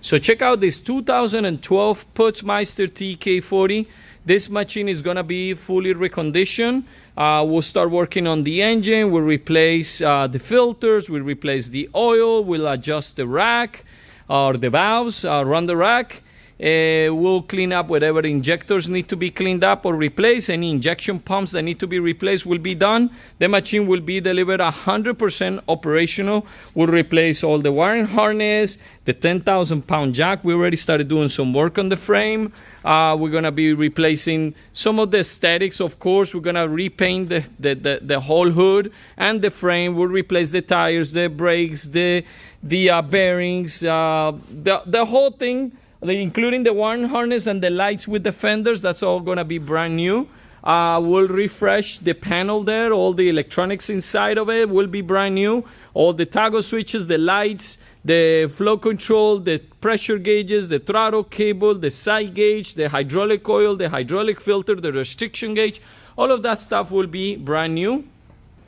So check out this 2012 Putzmeister TK40. This machine is gonna be fully reconditioned. We'll start working on the engine. We'll replace the filters. We'll replace the oil. We'll adjust the rack or the valves, run the rack. We'll clean up whatever injectors need to be cleaned up or replaced. Any injection pumps that need to be replaced will be done. The machine will be delivered 100% operational. We'll replace all the wiring harness, the 10,000-pound jack. We already started doing some work on the frame. We're going to be replacing some of the aesthetics, of course. We're going to repaint the whole hood and the frame. We'll replace the tires, the brakes, the bearings, the whole thing, including the wiring harness and the lights with the fenders. That's all going to be brand new. We'll refresh the panel there. All the electronics inside of it will be brand new. All the toggle switches, the lights, the flow control, the pressure gauges, the throttle cable, the side gauge, the hydraulic oil, the hydraulic filter, the restriction gauge. All of that stuff will be brand new.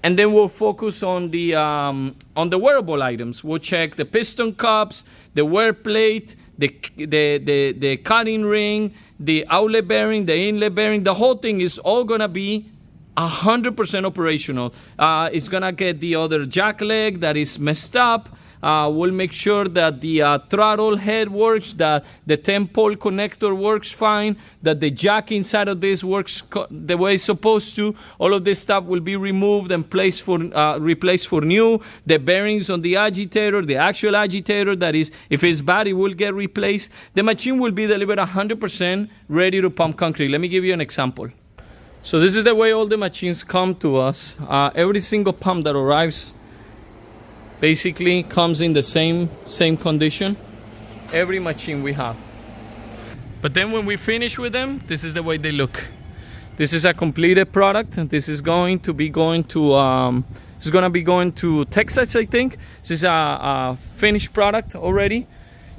And then we'll focus on the wearable items. We'll check the piston cups, the wear plate, the cutting ring, the outlet bearing, the inlet bearing. The whole thing is all gonna be 100% operational. It's gonna get the other jack leg that is messed up. We'll make sure that the throttle head works, that the 10-pole connector works fine, that the jack inside of this works the way it's supposed to. All of this stuff will be removed and replaced for new. The bearings on the agitator, the actual agitator, that is, if it's bad, it will get replaced. The machine will be delivered 100% ready to pump concrete. Let me give you an example. So this is the way all the machines come to us. Every single pump that arrives basically comes in the same condition. Every machine we have. But then when we finish with them, this is the way they look. This is a completed product, and this is going to be going to Texas, I think. This is a finished product already.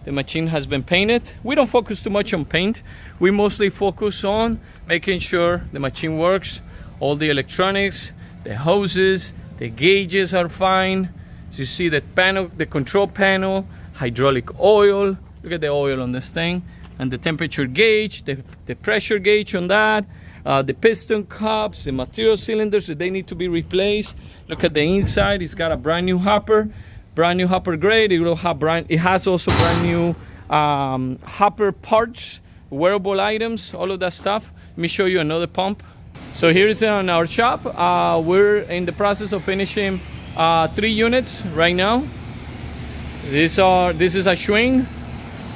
The machine has been painted. We don't focus too much on paint. We mostly focus on making sure the machine works. All the electronics, the hoses, the gauges are fine. So you see the panel, the control panel, hydraulic oil. Look at the oil on this thing. And the temperature gauge, the pressure gauge on that. The piston cups, the material cylinders, they need to be replaced. Look at the inside. It's got a brand new hopper grade. It has also brand new hopper parts, wearable items, all of that stuff. Let me show you another pump. So here is in our shop. We're in the process of finishing 3 units right now. This is a swing.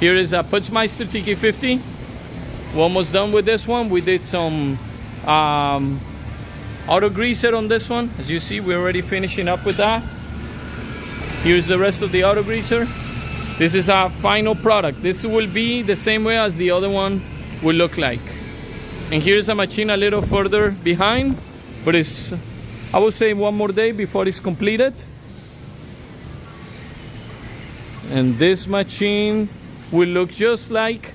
Here is a Putzmeister TK40. We're almost done with this one. We did some auto greaser on this one. As you see, we're already finishing up with that. Here's the rest of the auto greaser. This is our final product. This will be the same way as the other one will look like. And here's a machine a little further behind, but it's, I would say, one more day before it's completed. And this machine will look just like,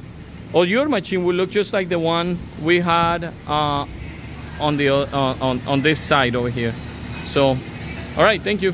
or your machine will look just like the one we had on this side over here. So, all right, thank you.